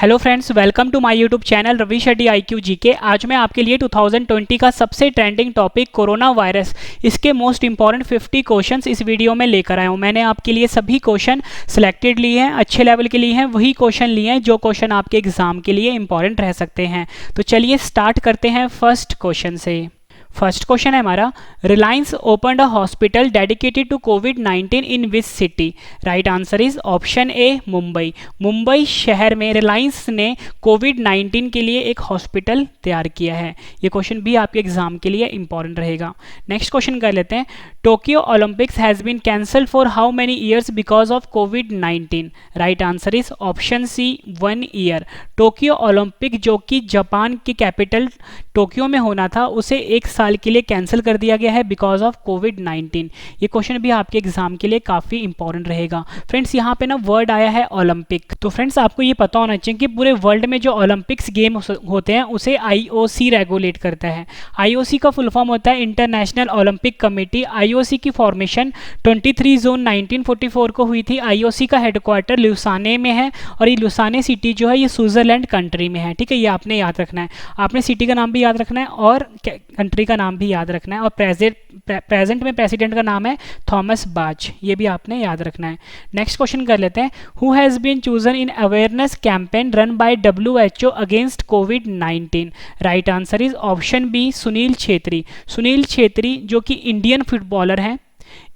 Hello friends, welcome to my YouTube channel Ravi Shetty IQ GK। आज मैं आपके लिए 2020 का सबसे ट्रेंडिंग टॉपिक कोरोना वायरस, इसके मोस्ट इंपॉर्टेंट 50 क्वेश्चंस इस वीडियो में लेकर आया हूं। मैंने आपके लिए सभी क्वेश्चन सिलेक्टेड लिए हैं, अच्छे लेवल के लिए हैं, वही क्वेश्चन लिए हैं जो क्वेश्चन आपके एग्जाम के लिए इंपॉर्टेंट रह सकते हैं। तो चलिए स्टार्ट करते हैं फर्स्ट क्वेश्चन से। फर्स्ट क्वेश्चन है हमारा, Reliance opened a hospital dedicated to COVID in which city? Right answer is option A Mumbai. Mumbai शहर में रिलायंस ने कोविड-19 के लिए एक हॉस्पिटल तैयार किया है। ये क्वेश्चन भी आपके एग्जाम के लिए इंपॉर्टेंट रहेगा। नेक्स्ट क्वेश्चन कर लेते हैं, Tokyo Olympics has been cancel for how many years because of COVID? Right answer is option C 1 year. Tokyo Olympic जो कि जापान की कैपिटल टोक्यो में होना था, उसे एक साल के लिए कैंसिल कर दिया गया है बिकॉज ऑफ कोविड-19। ये क्वेश्चन भी आपके एग्जाम के लिए काफ़ी इंपॉर्टेंट रहेगा। फ्रेंड्स, यहाँ पे ना वर्ड आया है ओलंपिक। तो फ्रेंड्स, आपको ये पता होना चाहिए कि पूरे वर्ल्ड में जो ओलंपिक्स गेम होते हैं उसे IOC रेगुलेट करता है। IOC का फुल फॉर्म होता है इंटरनेशनल ओलंपिक कमेटी। IOC की फॉर्मेशन 23 जून 1944 को हुई थी। IOC का हेडक्वार्टर लुसाने में है और ये लुसाने सिटी जो है ये स्विट्जरलैंड कंट्री में है। ठीक है, ये आपने याद रखना है। आपने सिटी का नाम भी याद रखना है और कंट्री का नाम भी याद रखना है। और प्रेजेंट में प्रेसिडेंट का नाम है थॉमस बाच, ये भी आपने याद रखना है। नेक्स्ट क्वेश्चन कर लेते हैं, who has been chosen in awareness campaign run by WHO against COVID? Right answer is option B Sunil Chhetri. Sunil Chhetri जो कि इंडियन फुटबॉलर हैं,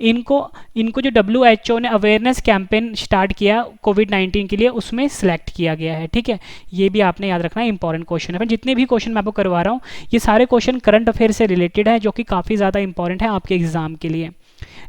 इनको जो WHO ने अवेयरनेस कैंपेन स्टार्ट किया कोविड-19 के लिए, उसमें सिलेक्ट किया गया है। ठीक है, ये भी आपने याद रखना है, इंपॉर्टेंट क्वेश्चन है। जितने भी क्वेश्चन मैं आपको करवा रहा हूँ ये सारे क्वेश्चन करंट अफेयर से रिलेटेड है, जो कि काफ़ी ज़्यादा इंपॉर्टेंट है आपके एग्जाम के लिए।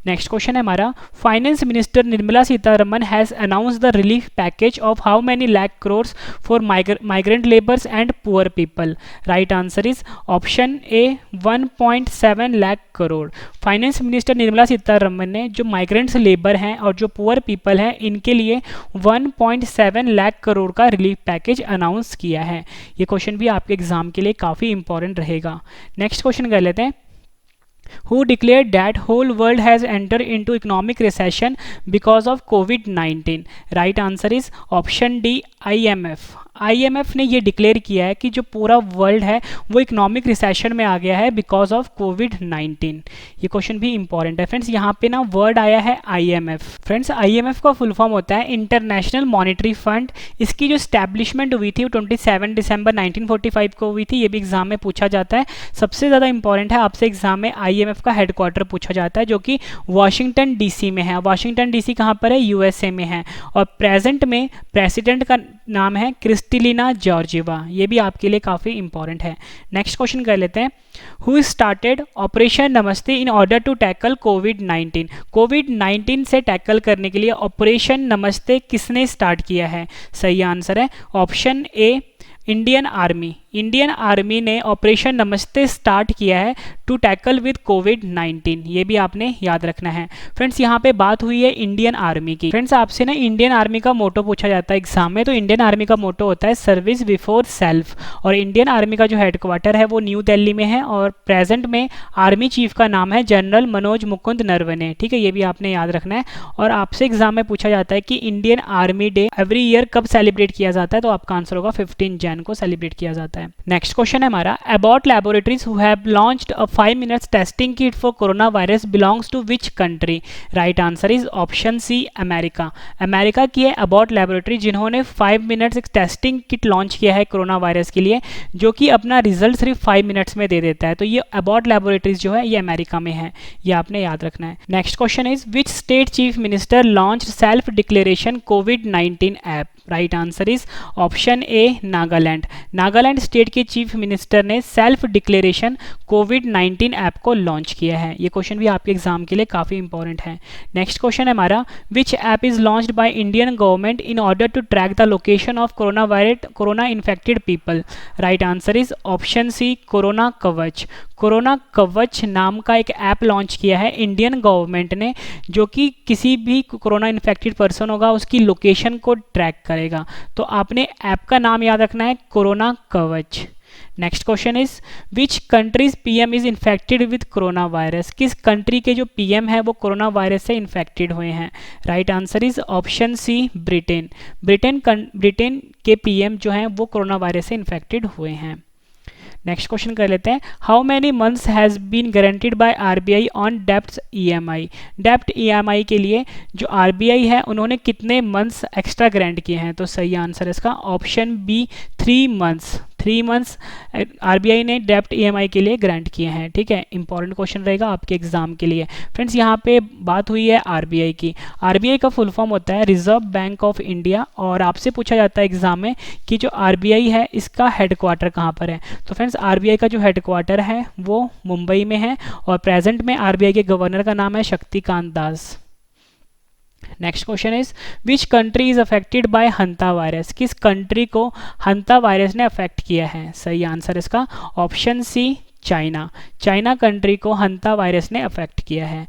नेक्स्ट क्वेश्चन है हमारा, finance minister Nirmala Sitharaman has announce the relief package of how many lakh crores for migrant labours and poor people? Right answer is option A 1.7 lakh crore. Finance minister Nirmala Sitharaman ने जो माइग्रेंट्स लेबर हैं और जो पुअर पीपल हैं इनके लिए 1.7 लाख करोड़ का रिलीफ पैकेज अनाउंस किया है। ये क्वेश्चन भी आपके एग्जाम के लिए काफ़ी इंपॉर्टेंट रहेगा। नेक्स्ट क्वेश्चन कर लेते हैं, who declared that whole world has entered into economic recession because of COVID-19? Right answer is option D IMF। IMF ने ये डिक्लेयर किया है कि जो पूरा वर्ल्ड है वो इकोनॉमिक रिसेशन में आ गया है बिकॉज ऑफ कोविड-19। ये क्वेश्चन भी इंपॉर्टेंट है। फ्रेंड्स, यहाँ पे ना वर्ड आया है IMF। फ्रेंड्स, IMF का फुल फॉर्म होता है इंटरनेशनल मॉनेटरी फंड। इसकी जो स्टैब्लिशमेंट हुई थी वो 27 दिसंबर 1945 को हुई थी। ये भी एग्जाम में पूछा जाता है। सबसे ज़्यादा इंपॉर्टेंट है, आपसे एग्जाम में IMF का हेडक्वार्टर पूछा जाता है जो कि वाशिंगटन DC में है। वाशिंगटन DC कहाँ पर है? USA में है। और प्रेजेंट में प्रेसिडेंट का नाम है क्रिस्टलिना जॉर्जिवा। ये भी आपके लिए काफ़ी इंपॉर्टेंट है। नेक्स्ट क्वेश्चन कर लेते हैं, हु स्टार्टेड ऑपरेशन नमस्ते इन ऑर्डर टू टैकल कोविड-19? कोविड-19 से टैकल करने के लिए ऑपरेशन नमस्ते किसने स्टार्ट किया है? सही आंसर है option A Indian army. Indian army ने ऑपरेशन नमस्ते स्टार्ट किया है टू टैकल विद कोविड-19। ये भी आपने याद रखना है। फ्रेंड्स, यहाँ पे बात हुई है इंडियन आर्मी की। फ्रेंड्स, आपसे ना इंडियन आर्मी का मोटो पूछा जाता है एग्जाम में। तो इंडियन आर्मी का मोटो होता है सर्विस बिफोर सेल्फ। और इंडियन आर्मी का जो हेडक्वार्टर है वो न्यू दिल्ली में है और प्रेजेंट में आर्मी चीफ का नाम है जनरल मनोज मुकुंद नरवणे। ठीक है, ये भी आपने याद रखना है। और आपसे एग्जाम में पूछा जाता है कि Indian army day every year कब सेलिब्रेट किया जाता है? तो आपका आंसर होगा 15 जनवरी को सेलिब्रेट किया जाता है। नेक्स्ट क्वेश्चन है हमारा, Abbott laboratories who have launched a 5 minutes testing kit for corona virus belongs to which country? Right answer is option C America. America की है अबॉट लैबोरेटरी जिन्होंने 5 मिनट्स एक टेस्टिंग किट लॉन्च किया है corona virus के लिए, जो कि अपना रिजल्ट सिर्फ 5 मिनट्स में दे देता है। तो ये अबॉट लैबोरेटरीज जो है ये अमेरिका में है, ये आपने याद रखना है। Next question is, which state chief minister launch self declaration covid app? Right answer is option A Nagaland. Nagaland state के चीफ मिनिस्टर ने सेल्फ डिक्लेरेशन कोविड-19 ऐप को लॉन्च किया है। ये क्वेश्चन भी आपके एग्जाम के लिए काफ़ी इंपॉर्टेंट है। नेक्स्ट क्वेश्चन है हमारा, which app is launched by Indian government in order to track the location of corona infected people? Right answer is option C corona Kavach. Corona Kavach नाम का एक ऐप लॉन्च किया है इंडियन गवर्नमेंट ने, जो कि किसी भी कोरोना इन्फेक्टेड पर्सन होगा उसकी लोकेशन को ट्रैक करेगा। तो आपने ऐप का नाम याद रखना है कोरोना कवच। Next question is which countries PM is infected with corona virus, किस कंट्री के जो पीएम है वो कोरोना वायरस से इन्फेक्टेड हुए हैं। Right answer is option C Britain. Britain के पीएम जो हैं वो कोरोना वायरस से इन्फेक्टेड हुए हैं। नेक्स्ट क्वेश्चन कर लेते हैं, how many months has been guaranteed by RBI on डेप्ट ईएमआई। डेप्ट ईएमआई के लिए जो आरबीआई है उन्होंने कितने मंथ्स एक्स्ट्रा ग्रांट किए हैं। तो सही आंसर है इसका option B 3 months. 3 months RBI ने डेप्ट ईएमआई के लिए ग्रांट किए हैं। ठीक है, इंपॉर्टेंट क्वेश्चन रहेगा आपके एग्जाम के लिए। फ्रेंड्स यहाँ पे बात हुई है आरबीआई की। आरबीआई का फुल फॉर्म होता है रिजर्व बैंक ऑफ इंडिया, और आपसे पूछा जाता है एग्जाम में कि जो आरबीआई है इसका हेडक्वार्टर कहाँ पर है। तो फ्रेंड्स आरबीआई का जो हेडक्वार्टर है वो मुंबई में है, और प्रेजेंट में आरबीआई के गवर्नर का नाम है Shaktikanta Das. Next question is which country is affected by hanta virus, किस कंट्री को हंता वायरस ने अफेक्ट किया है। सही आंसर इसका option C China. China country को हंता वायरस ने अफेक्ट किया है।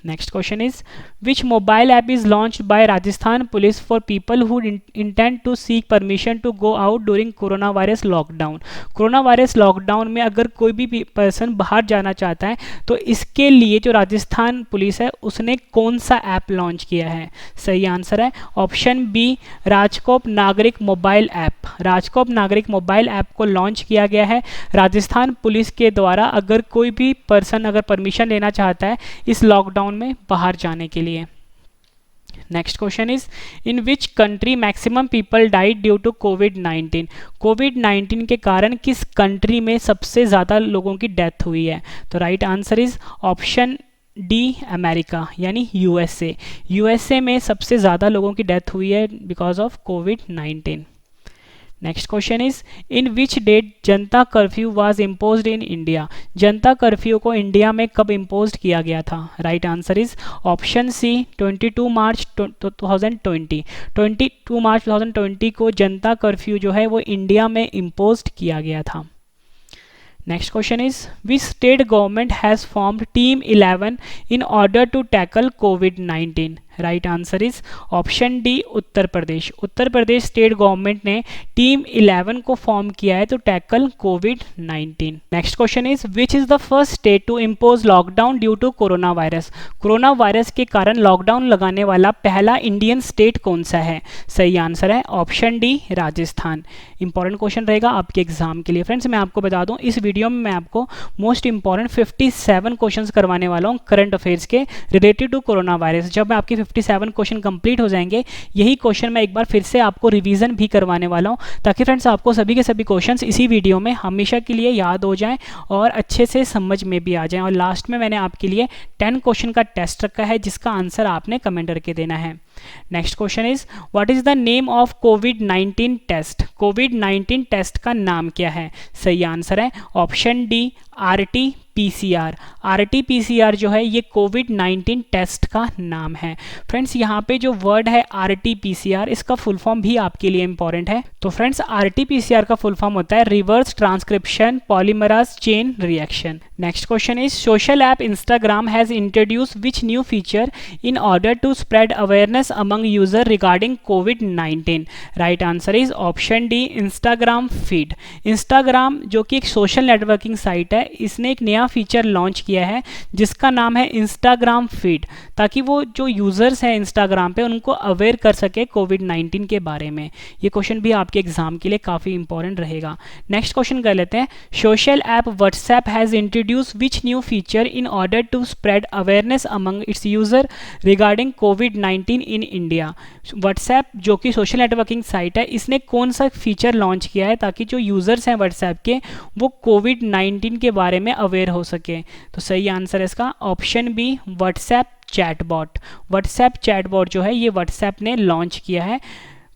Next question is which mobile app is launched by Rajasthan police for people who intend to seek permission to go out during corona virus lockdown. Corona virus lockdown में अगर कोई भी person बाहर जाना चाहता है तो इसके लिए जो राजस्थान पुलिस है उसने कौन सा ऐप लॉन्च किया है। सही आंसर है ऑप्शन बी राजकोप नागरिक मोबाइल ऐप। राजकोप नागरिक मोबाइल ऐप को लॉन्च किया गया है राजस्थान पुलिस के द्वारा, अगर कोई भी पर्सन अगर परमिशन लेना चाहता है इस लॉकडाउन में बाहर जाने के लिए। Next question is in which country maximum people died due to कोविड-19। कोविड-19 के कारण किस कंट्री में सबसे ज़्यादा लोगों की डेथ हुई है। तो right answer is option D America यानी यूएसए। यूएसए में सबसे ज़्यादा लोगों की डेथ हुई है बिकॉज ऑफ कोविड-19। Next question is in which date Janata curfew was imposed in India. Janata curfew को इंडिया में कब इम्पोज किया गया था। Right answer is option C 22 March 2020। 22 March 2020 को जनता कर्फ्यू जो है वो इंडिया में इम्पोज किया गया था। Next question is which state government has formed team 11 in order to tackle COVID. Right answer is option D Uttar Pradesh. Uttar Pradesh state government ने team 11 को फॉर्म किया है to tackle COVID. Next question is which is the first state to impose lockdown due to corona virus. Corona virus के कारण lockdown लगाने वाला पहला Indian state कौन सा है। सही आंसर है option D Rajasthan. Important question रहेगा आपके एग्जाम के लिए। फ्रेंड्स मैं आपको बता दूं इस वीडियो में मैं आपको मोस्ट इंपॉर्टेंट 57 क्वेश्चंस करवाने वाला हूं करंट अफेयर्स के रिलेटेड टू कोरोना वायरस। जब मैं आपकी 57 क्वेश्चन कंप्लीट हो जाएंगे यही क्वेश्चन मैं एक बार फिर से आपको रिवीजन भी करवाने वाला हूं, ताकि फ्रेंड्स आपको सभी के सभी क्वेश्चंस इसी वीडियो में हमेशा के लिए याद हो जाएं और अच्छे से समझ में भी आ जाएं। और लास्ट में मैंने आपके लिए 10 क्वेश्चन का टेस्ट रखा है जिसका आंसर आपने कमेंट करके देना है। Next question is what is the name of COVID test. COVID test का नाम क्या है। सही आंसर है ऑप्शन डी RT-PCR। RT-PCR जो है ये कोविड-19 टेस्ट का नाम है। फ्रेंड्स यहाँ पे जो वर्ड है RT-PCR इसका फुल फॉर्म भी आपके लिए इंपॉर्टेंट है। तो फ्रेंड्स RT-PCR का फुल फॉर्म होता है reverse transcription polymerase chain reaction. Next question is social app Instagram has introduce which new feature in order to spread awareness among user regarding COVID. Right answer is option D Instagram feed. Instagram जो कि एक social networking site है इसने एक नया feature launch किया है जिसका नाम है इंस्टाग्राम फीड, ताकि वो जो यूजर्स हैं इंस्टाग्राम पे उनको अवेयर कर सके कोविड-19 के बारे में। ये क्वेश्चन भी आपके एग्जाम के लिए काफ़ी इंपॉर्टेंट रहेगा। नेक्स्ट क्वेश्चन कर लेते हैं social app WhatsApp has introduce which new feature in order to spread awareness among its user regarding COVID in India. WhatsApp जो कि सोशल नेटवर्किंग साइट है इसने कौन सा फीचर लॉन्च किया है ताकि जो यूजर्स हैं व्हाट्सएप के वो कोविड-19 के बारे में अवेयर हो सके। तो सही आंसर है इसका option B WhatsApp chatbot. WhatsApp chatbot जो है ये व्हाट्सएप ने लॉन्च किया है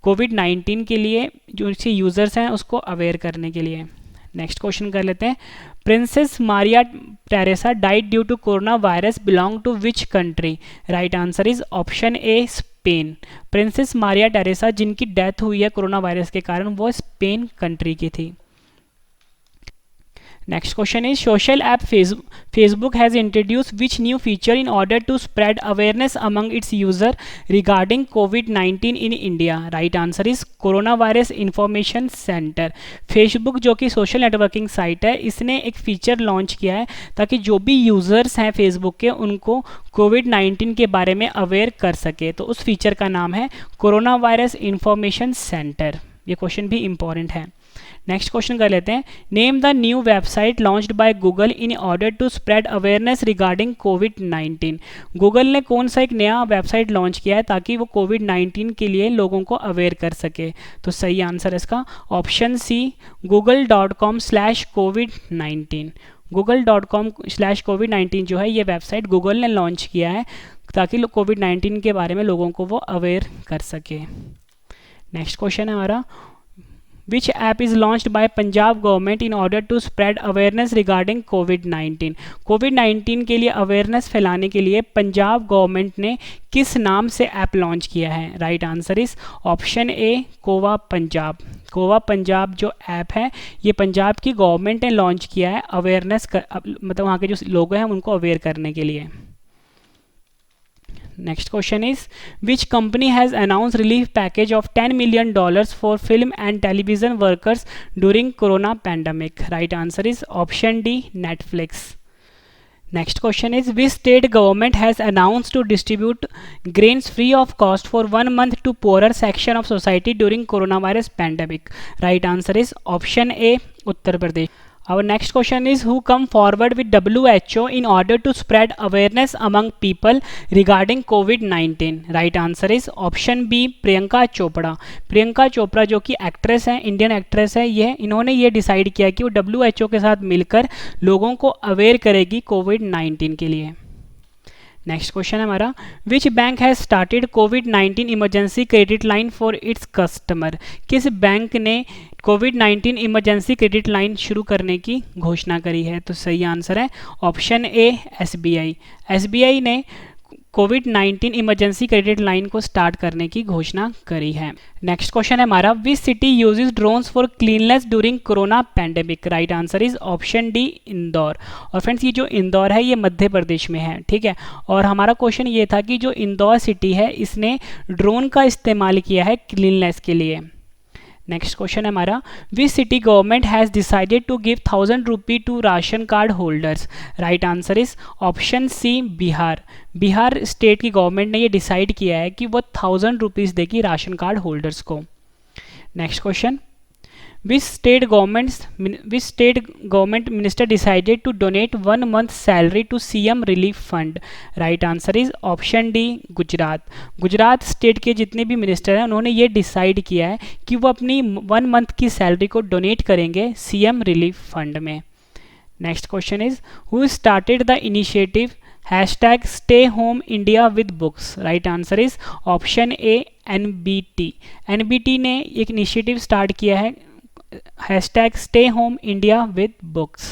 कोविड-19 के लिए, जो इसके यूजर्स हैं उसको अवेयर करने के लिए। नेक्स्ट क्वेश्चन कर लेते हैं princess Maria Teresa died due to corona virus belong to which country. Right answer is option A Spain. Princess Maria Teresa जिनकी डेथ हुई है कोरोना वायरस के कारण वो स्पेन कंट्री की थी। Next question is social app Facebook has introduced which new feature in order to spread awareness among its user regarding COVID-19 in India? Right answer is Coronavirus Information Center. Facebook जो कि social networking site है, इसने एक feature launch किया है ताकि जो भी यूज़र्स हैं फेसबुक के उनको कोविड-19 के बारे में अवेयर कर सके. तो उस फीचर का नाम है कोरोना वायरस इंफॉर्मेशन सेंटर. ये क्वेश्चन भी इंपॉर्टेंट है. नेक्स्ट क्वेश्चन कर लेते हैं. Name the new website launched by Google in order to spread awareness regarding COVID. Google ने कौन सा एक नया वेबसाइट लॉन्च किया है ताकि वो कोविड-19 के लिए लोगों को अवेयर कर सके? तो सही आंसर है इसका ऑप्शन सी, google.com/covid19. google.com/covid19 जो है ये वेबसाइट गूगल ने लॉन्च किया है ताकि लोग कोविड-19 के बारे में लोगों को वो अवेयर कर सके. नेक्स्ट क्वेश्चन है हमारा. Which app is launched by Punjab government in order to spread awareness regarding COVID-19? कोविड-19 के लिए अवेयरनेस फैलाने के लिए पंजाब गवर्नमेंट ने किस नाम से ऐप लॉन्च किया है? Right answer is option A, COVA Punjab. COVA Punjab जो ऐप है ये पंजाब की गवर्नमेंट ने लॉन्च किया है अवेयरनेस मतलब वहाँ के जो लोग हैं उनको अवेयर करने के लिए. Next question is which company has announced relief package of $10 million for film and television workers during corona pandemic? Right answer is option D, Netflix. Next question is which state government has announced to distribute grains free of cost for 1 month to poorer section of society during coronavirus pandemic? Right answer is option A, Uttar Pradesh. Our next question is who come forward with WHO in order to spread awareness among people regarding COVID-19? Right answer is option B, Priyanka Chopra. Priyanka Chopra जो कि actress है, Indian actress है, इन्होंने ये decide किया कि वो WHO के साथ मिलकर लोगों को अवेयर करेगी COVID-19 के लिए. नेक्स्ट क्वेश्चन है हमारा which bank has started covid emergency credit line for its customer? किस बैंक ने कोविड-19 इमरजेंसी क्रेडिट लाइन शुरू करने की घोषणा करी है? तो सही आंसर है ऑप्शन ए, SBI. SBI ने कोविड-19 इमरजेंसी क्रेडिट लाइन को स्टार्ट करने की घोषणा करी है. नेक्स्ट क्वेश्चन है हमारा which city uses drones for cleanness during corona pandemic? Right answer is option D, Indore. और फ्रेंड्स ये जो इंदौर है ये मध्य प्रदेश में है, ठीक है. और हमारा क्वेश्चन ये था कि जो इंदौर सिटी है इसने ड्रोन का इस्तेमाल किया है क्लीननेस के लिए. नेक्स्ट क्वेश्चन है हमारा which city government has decided to give 1000 rupee to ration card holders? Right answer is option C, Bihar. Bihar state की गवर्नमेंट ने ये डिसाइड किया है कि वो 1000 रुपीज़ देगी राशन कार्ड होल्डर्स को. Next question which state government minister decided to donate 1 month salary to CM relief fund? Right answer is option D, Gujarat. Gujarat state के जितने भी मिनिस्टर हैं उन्होंने ये डिसाइड किया है कि वो अपनी 1 मंथ की सैलरी को डोनेट करेंगे CM रिलीफ फंड में. Next question is who started the initiative #Stay Home India with Books? Right answer is option A, NBT. NBT ने एक इनिशिएटिव स्टार्ट किया है #Stay Home India with Books.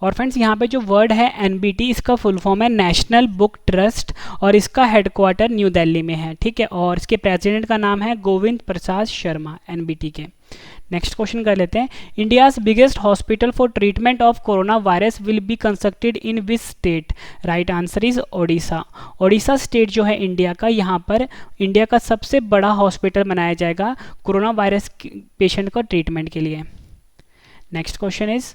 और friends यहाँ पे जो वर्ड है NBT इसका फुल फॉर्म है नेशनल बुक ट्रस्ट और इसका हेडक्वार्टर न्यू दिल्ली में है, ठीक है. और इसके प्रेसिडेंट का नाम है गोविंद प्रसाद शर्मा NBT के. नेक्स्ट क्वेश्चन कर लेते हैं India's biggest hospital for treatment of corona virus will be constructed in which state? Right answer is Odisha. Odisha state जो है इंडिया का, यहाँ पर इंडिया का सबसे बड़ा हॉस्पिटल बनाया जाएगा कोरोना वायरस पेशेंट को ट्रीटमेंट के लिए. Next question is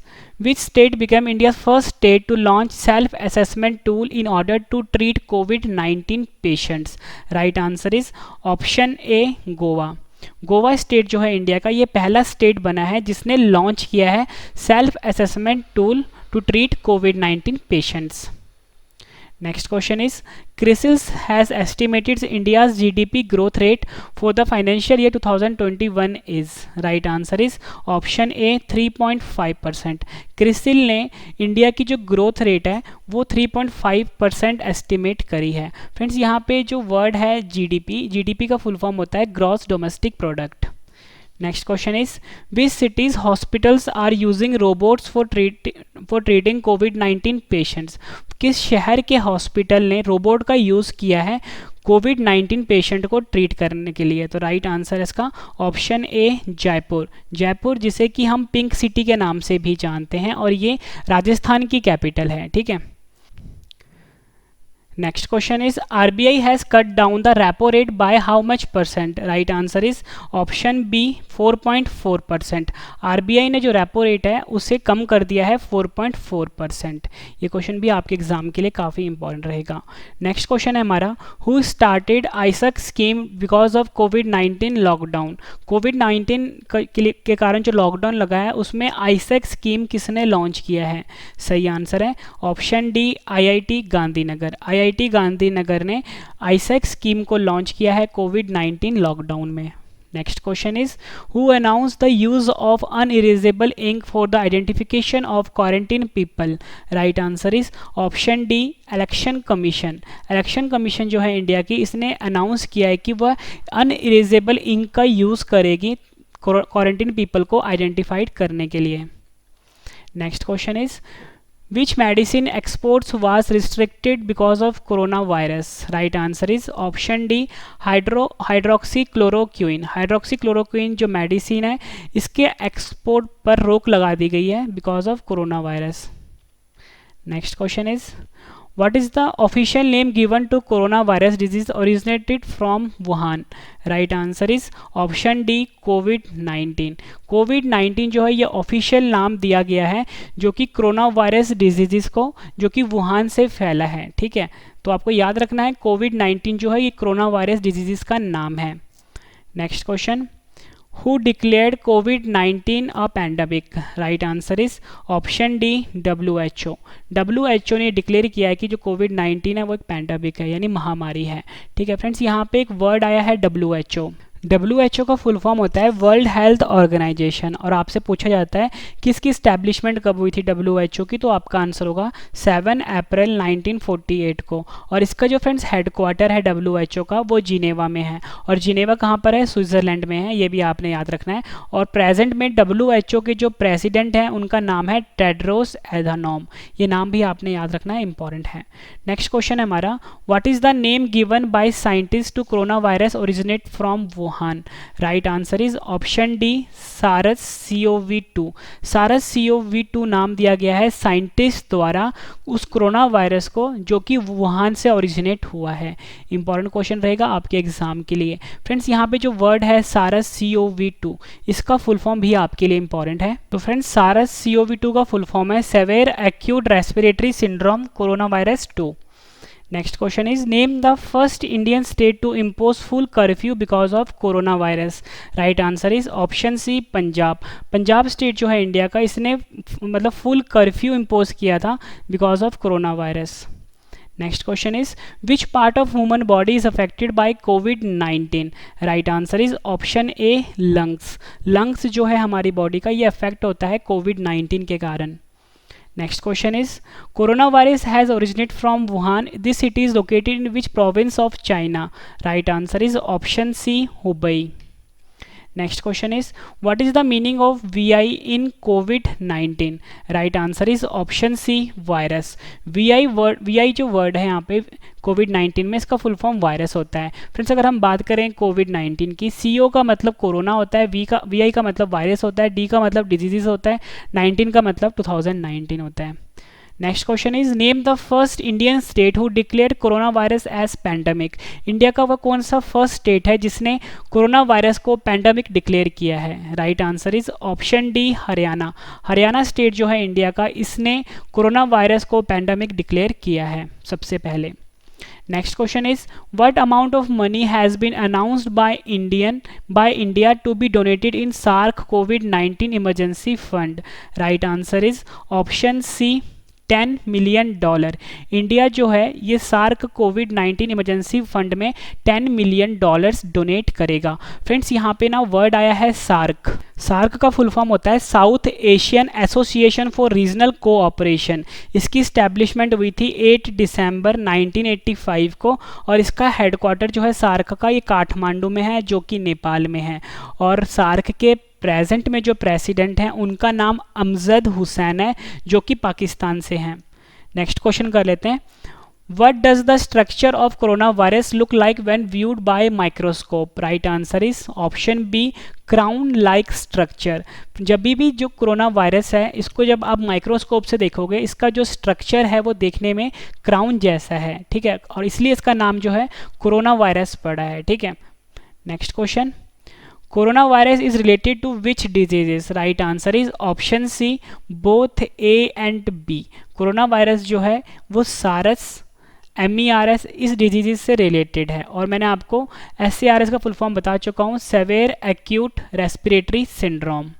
which state became India's first state to launch self-assessment tool in order to treat COVID-19 patients? Right answer is option A, Goa. Goa state जो है इंडिया का ये पहला स्टेट बना है जिसने लॉन्च किया है self assessment tool to treat COVID patients. Next question is CRISIL has estimated India's GDP growth rate for the financial year 2021 is? Right answer is option A, 3.5%. CRISIL ने India की जो growth rate है वो 3.5% estimate करी है. Friends यहाँ पे जो वर्ड है GDP का फुल फॉर्म होता है gross domestic product. Next question is which cities hospitals are using robots for treating COVID-19 patients? किस शहर के हॉस्पिटल ने रोबोट का यूज़ किया है कोविड-19 पेशेंट को ट्रीट करने के लिए। तो राइट आंसर है इसका ऑप्शन ए जयपुर। जयपुर जिसे कि हम पिंक सिटी के नाम से भी जानते हैं और ये राजस्थान की कैपिटल है, ठीक है। Next question is RBI has cut down the repo rate by how much percent? Right answer is option B 4.4%। RBI ने जो रेपो रेट है उसे कम कर दिया है 4.4%। ये क्वेश्चन भी आपके एग्जाम के लिए काफ़ी इंपॉर्टेंट रहेगा। नेक्स्ट क्वेश्चन है हमारा who started आईसक scheme because of covid lockdown. कोविड-19 के कारण जो लॉकडाउन लगा है उसमें आईसक स्कीम किसने लॉन्च किया है? सही आंसर है option D IIT Gandhinagar. IIT Gandhinagar ने आईसैक स्कीम को लॉन्च किया है कोविड-19 लॉकडाउन में। Next question is who announce the use of unerasable ink for the identification of quarantine people. Right answer is option D election commission. Election commission जो है India की, इसने अनाउंस किया है कि वह अनइरेजेबल इंक का यूज़ करेगी क्वारंटीन पीपल को आइडेंटिफाइड करने के लिए। Next question is Which medicine exports was restricted because of coronavirus? Right answer is option D hydroxychloroquine. Hydroxychloroquine जो मेडिसिन है इसके एक्सपोर्ट पर रोक लगा दी गई है because of corona virus. Next question is What is the official name given to coronavirus disease originated from Wuhan? Right answer is option D COVID-19। कोविड-19 जो है ये ऑफिशियल नाम दिया गया है जो कि कोरोना वायरस डिजीज़ को जो कि वुहान से फैला है, ठीक है। तो आपको याद रखना है कोविड-19 जो है ये कोरोना वायरस डिजीज़ का नाम है। Next question Who declared COVID-19 a pandemic? Right answer is option D WHO। WHO ने डिक्लेयर किया है कि जो कोविड-19 है वो एक पैंडेमिक है यानी महामारी है, ठीक है फ्रेंड्स। यहाँ पे एक वर्ड आया है WHO। WHO का फुल फॉर्म होता है वर्ल्ड हेल्थ ऑर्गेनाइजेशन और आपसे पूछा जाता है किसकी इस्टेब्लिशमेंट कब हुई थी WHO की, तो आपका आंसर होगा 7 अप्रैल 1948 को। और इसका जो फ्रेंड्स हेडक्वार्टर है WHO का वो जिनेवा में है और जिनेवा कहाँ पर है? स्विट्ज़रलैंड में है, ये भी आपने याद रखना है। और प्रेजेंट में WHO के जो प्रेसिडेंट हैं उनका नाम है टेड्रोस एधानोम, ये नाम भी आपने याद रखना है, इंपॉर्टेंट है। नेक्स्ट क्वेश्चन है हमारा what is the name given by scientist to corona virus originate from Wuhan. Right answer is option D SARS CoV-2। सारस CoV-2 नाम दिया गया है साइंटिस्ट द्वारा उस कोरोना वायरस को जो कि वुहान से ओरिजिनेट हुआ है। इंपॉर्टेंट क्वेश्चन रहेगा आपके एग्जाम के लिए फ्रेंड्स। यहाँ पे जो वर्ड है सारस CoV-2 इसका फुल फॉर्म भी आपके लिए इंपॉर्टेंट है। तो फ्रेंड्स सारस CoV-2 का फुल फॉर्म है severe acute respiratory syndrome corona virus 2। Next question is name the first Indian state to impose full curfew because of corona virus. Right answer is option C Punjab. Punjab state जो है India का, इसने मतलब full curfew impose किया था because of corona virus. Next question is which part of human body is affected bye covid. Right answer is option A lungs. Lungs जो है हमारी बॉडी का ये अफेक्ट होता है कोविड-19 के कारण। Next question is coronavirus has originated from Wuhan. This city is located in which province of China? Right answer is option C Hubei। Next question is what is the meaning of VI in COVID-19? Right answer is option C virus। VI जो word है यहाँ पे कोविड-19 में इसका full form virus होता है friends. अगर हम बात करें कोविड-19 की, CO का मतलब कोरोना होता है, VI का मतलब वायरस होता है, D का मतलब डिजीज़ होता है, 19 का मतलब 2019 होता है। Next question is name the first Indian state who declare corona virus as pandemic. India का वह कौन सा फर्स्ट स्टेट है जिसने कोरोना वायरस को पैंडेमिक डिक्लेयर किया है? Right answer is option D Haryana. Haryana state जो है इंडिया का, इसने कोरोना वायरस को पैंडेमिक डिक्लेयर किया है सबसे पहले। Next question is what amount of money has been announced by India to be donated in SARC COVID-19 emergency fund? Right answer is option C $10 million। India जो है ये SAARC कोविड-19 emergency fund में $10 million donate करेगा। Friends यहाँ पे ना word आया है सार्क। सार्क का फुल फॉर्म होता है south Asian association for regional cooperation. इसकी इस्टेब्लिशमेंट हुई थी 8 दिसंबर 1985 को और इसका हेडक्वार्टर जो है सार्क का ये काठमांडू में है जो कि नेपाल में है। और सार्क के प्रेजेंट में जो प्रेसिडेंट हैं उनका नाम अमजद हुसैन है जो कि पाकिस्तान से हैं। नेक्स्ट क्वेश्चन कर लेते हैं What does the structure of coronavirus look like when viewed by microscope? Right answer is option B, crown like structure. जब भी जो कोरोना वायरस है इसको जब आप माइक्रोस्कोप से देखोगे इसका जो स्ट्रक्चर है वो देखने में क्राउन जैसा है, ठीक है, और इसलिए इसका नाम जो है कोरोना वायरस पड़ा है, ठीक है। Next question, corona virus is related to which diseases? Right answer is option C, both A and B. Corona virus जो है वो सारस MERS इस डिजीज से रिलेटेड है, और मैंने आपको SARS का फुल फॉर्म बता चुका हूँ, सेवेयर एक्यूट रेस्पिरेटरी सिंड्रोम।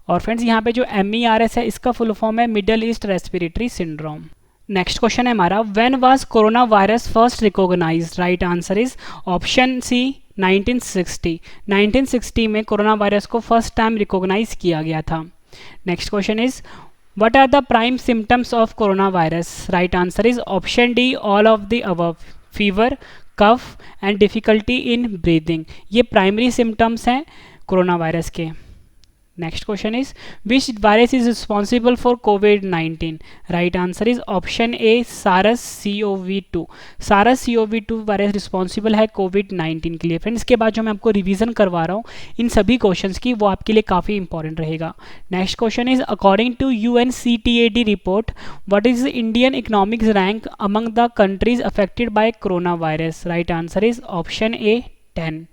और फ्रेंड्स यहाँ पे जो MERS है इसका फुल फॉर्म है Middle East respiratory syndrome. Next question है हमारा, when was corona virus first recognised? Right answer is option C, 1960। 1960 में कोरोना वायरस को फर्स्ट टाइम रिकॉग्नाइज किया गया था। Next question is, what are the prime symptoms of coronavirus? Right answer is option D, all of the above. fever, cough and difficulty in breathing, ये primary symptoms हैं corona virus के। Next question is, which virus is responsible for covid? Right answer is option ए, सारस CoV-2। सारस CoV-2 virus responsible है कोविड-19 के लिए। Friends, इसके बाद जो मैं आपको रिवीजन करवा रहा हूँ इन सभी क्वेश्चंस की, वो आपके लिए काफ़ी इंपॉर्टेंट रहेगा। Next question is, according to UNCTAD report, what is Indian economics rank among the countries affected by corona virus? Right answer is option A, 10।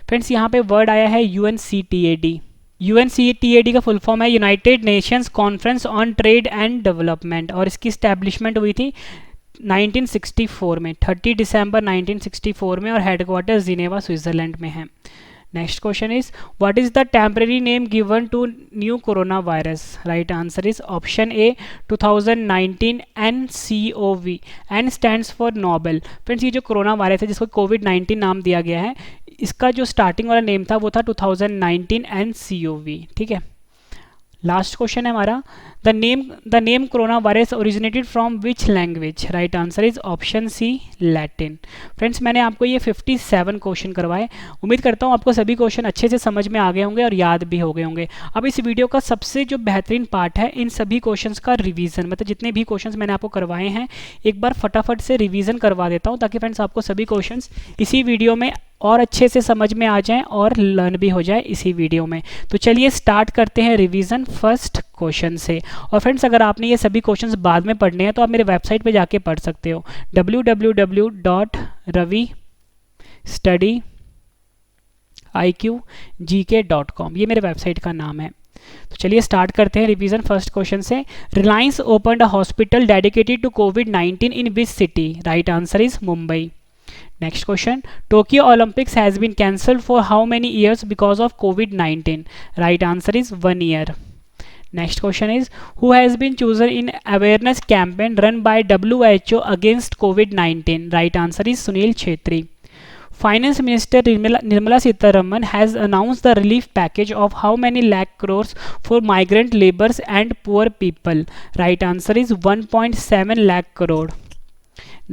Friends, यहाँ पे वर्ड आया है UNCTAD। UNCTAD का फुल फॉर्म है United Nations conference on trade and development, और इसकी establishment हुई थी 1964 में, 30 दिसंबर 1964 में, और हेडक्वार्टर जिनेवा स्विट्जरलैंड में है। Next question is, what is the temporary name given to new corona virus? Right answer is option A, 2019 NCOV। N stands for novel. Friends, ये जो कोरोना वायरस है जिसको कोविड-19 नाम दिया गया है, इसका जो स्टार्टिंग वाला नेम था वो था 2019 NCOV, ठीक है। लास्ट क्वेश्चन है हमारा, the name corona virus originated from which language? Right answer is option C, Latin. Friends, मैंने आपको ये 57 क्वेश्चन करवाए। उम्मीद करता हूँ आपको सभी क्वेश्चन अच्छे से समझ में आ गए होंगे और याद भी हो गए होंगे। अब इस वीडियो का सबसे जो बेहतरीन पार्ट है इन सभी क्वेश्चंस का रिवीजन, मतलब जितने भी क्वेश्चंस मैंने आपको करवाए हैं एक बार फटाफट से रिवीजन करवा देता हूँ, ताकि फ्रेंड्स आपको सभी क्वेश्चंस इसी वीडियो में और अच्छे से समझ में आ जाएं और लर्न भी हो जाए इसी वीडियो में। तो चलिए स्टार्ट करते हैं रिवीजन फर्स्ट क्वेश्चन से। और फ्रेंड्स, अगर आपने ये सभी क्वेश्चंस बाद में पढ़ने हैं तो आप मेरे वेबसाइट पे जाके पढ़ सकते हो, www.ravistudy.iqgk.com, ये मेरे वेबसाइट का नाम है। तो चलिए स्टार्ट करते हैं रिवीजन फर्स्ट क्वेश्चन से। Reliance opened a hospital dedicated to COVID in which city? Right answer is Mumbai. Next question, Tokyo Olympics has been cancelled for how many years because of COVID-19? Right answer is 1 year. Next question is, who has been chosen in awareness campaign run by WHO against COVID-19? Right answer is Sunil Chhetri. Finance Minister Nirmala Sitharaman has announced the relief package of how many lakh crores for migrant laborers and poor people? Right answer is 1.7 lakh crore.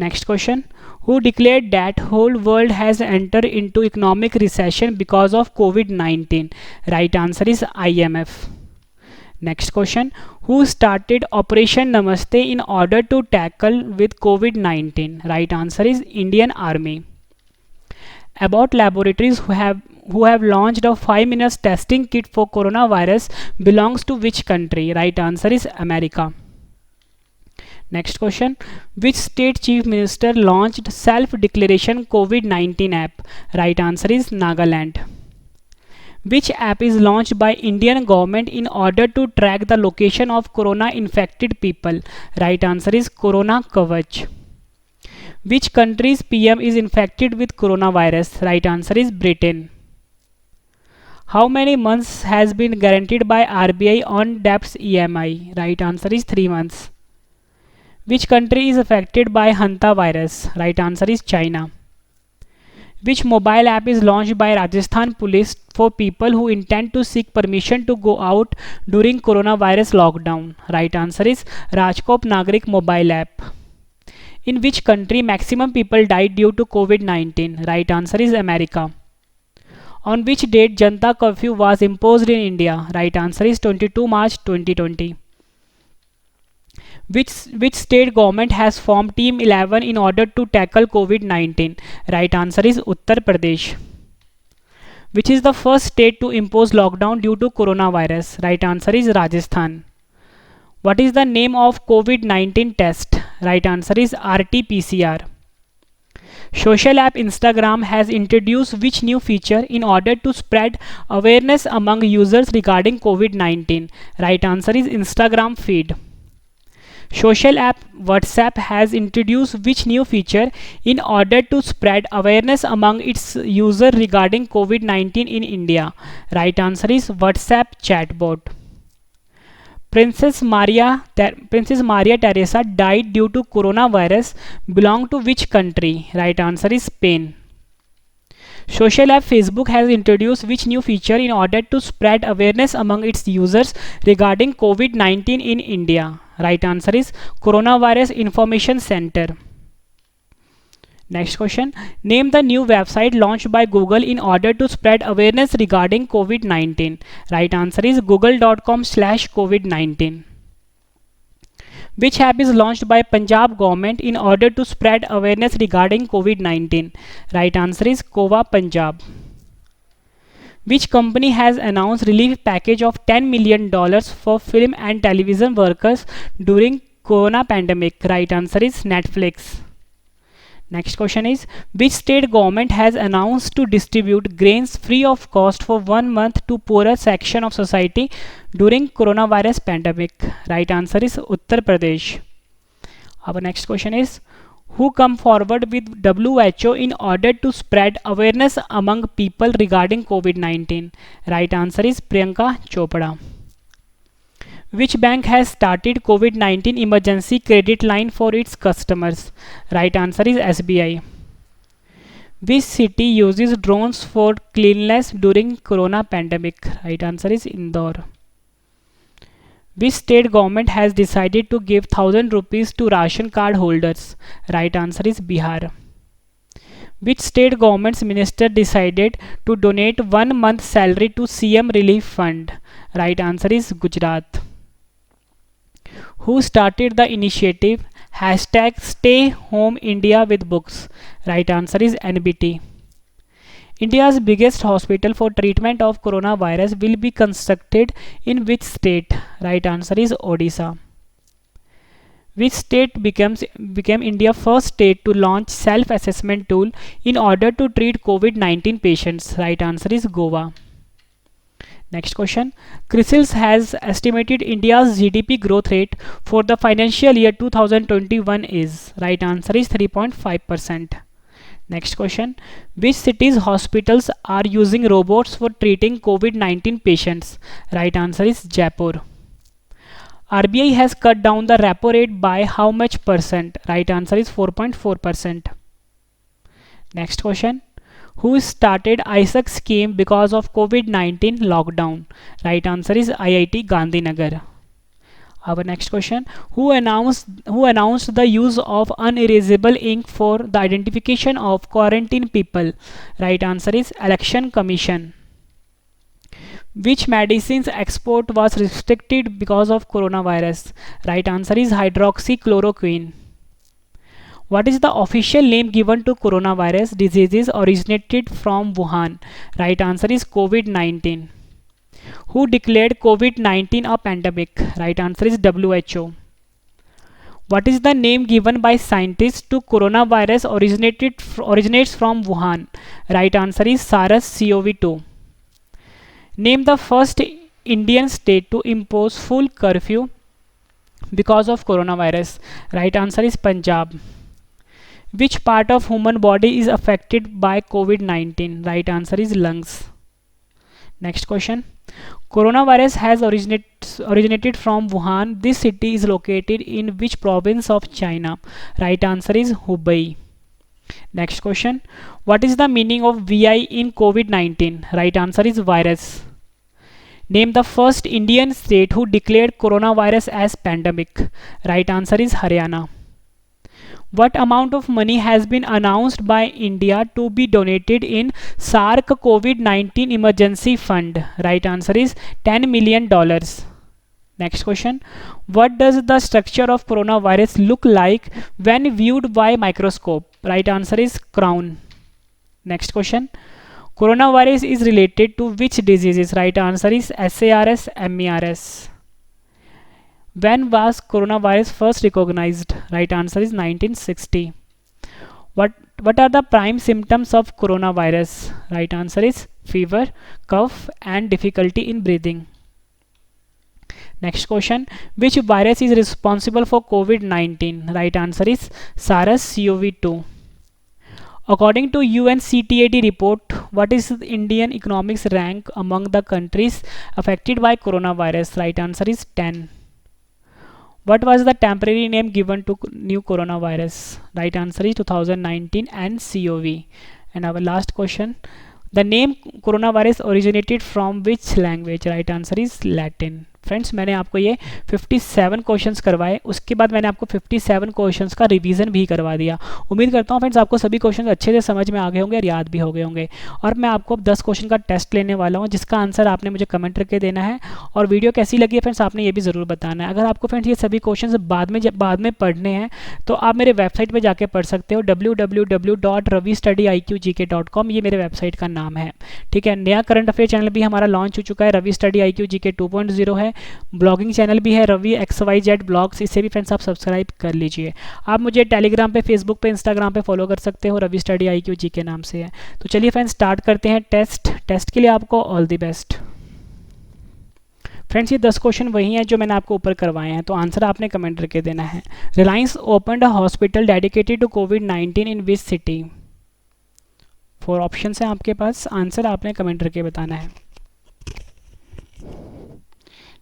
Next question, who declared that whole world has entered into economic recession because of COVID-19? Right answer is IMF. Next question, who started Operation Namaste in order to tackle with COVID-19? Right answer is Indian Army. Abbott Laboratories, who have launched a 5-minute testing kit for coronavirus, belongs to which country? Right answer is America. Next question, which state chief minister launched self-declaration COVID-19 app? Right answer is Nagaland. Which app is launched by Indian government in order to track the location of corona infected people? Right answer is Corona Kavach. Which country's PM is infected with coronavirus? Right answer is Britain. How many months has been guaranteed by RBI on debts EMI? Right answer is 3 months. Which country is affected by Hanta virus? Right answer is China. Which mobile app is launched by Rajasthan Police for people who intend to seek permission to go out during coronavirus lockdown? Right answer is Rajkot Nagrik mobile app. In which country maximum people died due to COVID-19? Right answer is America. On which date Janata curfew was imposed in India? Right answer is 22 March 2020. Which state government has formed Team 11 in order to tackle COVID-19? Right answer is Uttar Pradesh. Which is the first state to impose lockdown due to coronavirus? Right answer is Rajasthan. What is the name of COVID-19 test? Right answer is RT-PCR. Social app Instagram has introduced which new feature in order to spread awareness among users regarding COVID-19? Right answer is Instagram feed. Social app WhatsApp has introduced which new feature in order to spread awareness among its users regarding COVID-19 in India? Right answer is WhatsApp chatbot. Princess Maria Teresa died due to coronavirus. Belong to which country? Right answer is Spain. Social app Facebook has introduced which new feature in order to spread awareness among its users regarding COVID-19 in India? Right answer is Coronavirus Information Center. Next question. Name the new website launched by Google in order to spread awareness regarding COVID-19. Right answer is google.com/COVID-19. Which app is launched by Punjab government in order to spread awareness regarding COVID-19? Right answer is Kova Punjab. Which company has announced relief package of $10 million for film and television workers during corona pandemic? Right answer is Netflix. Next question is, which state government has announced to distribute grains free of cost for 1 month to poorer section of society during coronavirus pandemic? Right answer is Uttar Pradesh. Our next question is, who come forward with WHO in order to spread awareness among people regarding COVID-19? Right answer is Priyanka Chopra. Which bank has started COVID-19 emergency credit line for its customers? Right answer is SBI. Which city uses drones for cleanliness during corona pandemic? Right answer is Indore. Which state government has decided to give 1000 rupees to ration card holders? Right answer is Bihar. Which state government's minister decided to donate 1 month's salary to CM Relief Fund? Right answer is Gujarat. Who started the initiative #Stay Home India with Books? Right answer is NBT. India's biggest hospital for treatment of coronavirus will be constructed in which state? Right answer is Odisha. Which state became India's first state to launch self-assessment tool in order to treat COVID-19 patients? Right answer is Goa. Next question. CRISIL has estimated India's GDP growth rate for the financial year 2021 is? Right answer is 3.5%. Next question. Which cities' hospitals are using robots for treating COVID-19 patients? Right answer is Jaipur. RBI has cut down the repo rate by how much percent? Right answer is 4.4%. Next question. Who started ISAC scheme because of COVID-19 lockdown? Right answer is IIT Gandhinagar. Our next question. Who announced the use of unerasable ink for the identification of quarantine people? Right answer is Election Commission. Which medicines export was restricted because of coronavirus? Right answer is hydroxychloroquine. What is the official name given to coronavirus diseases originated from Wuhan? Right answer is COVID-19. Who declared COVID-19 a pandemic? Right answer is WHO. What is the name given by scientists to coronavirus originates from Wuhan? Right answer is SARS-CoV-2. Name the first Indian state to impose full curfew because of coronavirus. Right answer is Punjab. Which part of human body is affected by COVID-19? Right answer is lungs. Next question. Coronavirus has originated from Wuhan. This city is located in which province of China? Right answer is Hubei. Next question. What is the meaning of VI in COVID-19? Right answer is virus. Name the first Indian state who declared coronavirus as pandemic. Right answer is Haryana. What amount of money has been announced by India to be donated in SAARC COVID-19 Emergency Fund? Right answer is $10 million. Next question, what does the structure of corona virus look like when viewed by microscope? Right answer is crown. Next question, corona virus is related to which diseases? Right answer is SARS, MERS। When was coronavirus first recognized? Right answer is 1960. What are the prime symptoms of coronavirus? Right answer is fever, cough, and difficulty in breathing. Next question, which virus is responsible for COVID-19? Right answer is SARS-CoV-2. According to UNCTAD report, what is the Indian economics rank among the countries affected by coronavirus? Right answer is 10. What was the temporary name given to new coronavirus? Right answer is 2019 nCoV. And our last question, the name coronavirus originated from which language? Right answer is Latin. Friends मैंने आपको ये 57 questions करवाए, उसके बाद मैंने आपको 57 questions का revision भी करवा दिया। उम्मीद करता हूँ फ्रेंड्स आपको सभी क्वेश्चन अच्छे से समझ में आ गए होंगे और याद भी हो गए होंगे। और मैं आपको अब 10 क्वेश्चन का टेस्ट लेने वाला हूँ, जिसका आंसर आपने मुझे कमेंट करके देना है। और वीडियो कैसी लगी है फ्रेंड्स आपने ये भी ज़रूर बताना है। अगर आपको फ्रेंड्स ये सभी क्वेश्चन बाद में पढ़ने हैं तो आप मेरे वेबसाइट पर जाके पढ़ सकते हो, www.ravistudyIQgk.com, ये मेरे वेबसाइट का नाम है। ठीक है, नया करंट अफेयर चैनल भी हमारा लॉन्च हो चुका है, रवि स्टडी IQ GK 2.0 है। ब्लॉगिंग चैनल भी है रवि XYZ ब्लॉग्स, इसे भी फ्रेंड्स आप सब्सक्राइब कर लीजिए। आप मुझे टेलीग्राम पे, फेसबुक पे, इंस्टाग्राम पे फॉलो कर सकते हो, रवि स्टडी IQ GK नाम से है। तो चलिए फ्रेंड्स स्टार्ट करते हैं टेस्ट के लिए आपको ऑल द बेस्ट। फ्रेंड्स ये 10 क्वेश्चन वही हैं जो मैंने आपको ऊपर करवाए हैं, तो आंसर आपने कमेंट करके देना है। Reliance opened a hospital dedicated to COVID-19 in which city? 4 option हैं आपके पास, आंसर आपने कमेंट करके बताना है।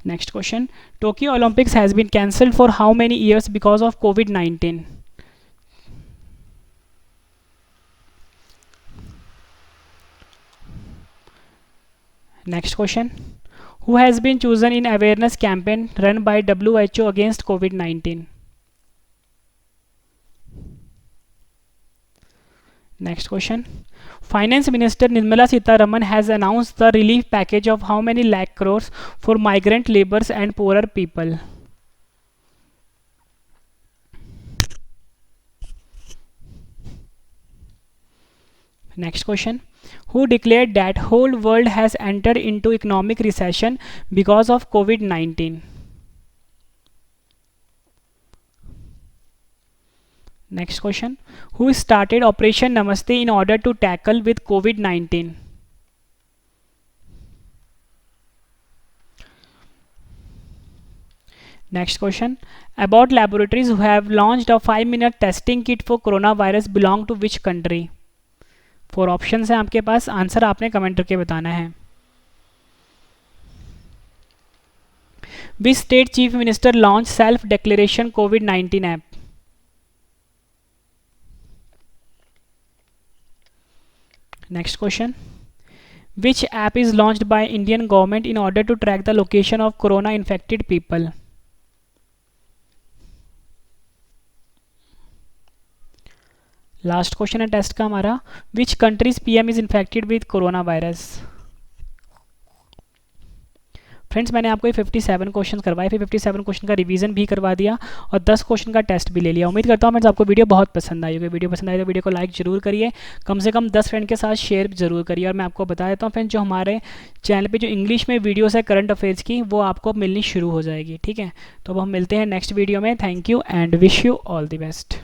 Next question, Tokyo Olympics has been cancelled for how many years because of COVID-19? Next question, who has been chosen in awareness campaign run by WHO against COVID-19? Next question, Finance Minister Nirmala Sitharaman has announced the relief package of how many lakh crores for migrant laborers and poorer people? Next question, who declared that whole world has entered into economic recession because of COVID-19? Next question, who started Operation Namaste in order to tackle with COVID-19? Next question, Abbott Laboratories who have launched a 5-minute testing kit for coronavirus belong to which country? 4 options हैं आपके पास, answer आपने comment करके बताना है। Which state chief minister launched self declaration COVID-19 app? Next question, which app is launched by Indian government in order to track the location of corona infected people? Last question है test का हमारा, which countries PM is infected with corona virus? Friends मैंने आपको ये 57 question करवाए, फिर 57 question का revision भी करवा दिया और 10 क्वेश्चन का टेस्ट भी ले लिया। उम्मीद करता हूँ फ्रेंड्स आपको वीडियो बहुत पसंद आई होगी। वीडियो पसंद आई तो वीडियो को लाइक जरूर करिए, कम से कम 10 फ्रेंड के साथ शेयर जरूर करिए। और मैं आपको बता देता हूँ फ्रेंड्स, जो हमारे चैनल पे जो इंग्लिश में वीडियोस है करंट अफेयर्स की, वो आपको अब मिलनी शुरू हो जाएगी। ठीक है, तो अब हम मिलते हैं नेक्स्ट वीडियो में। Thank you and wish you all the best.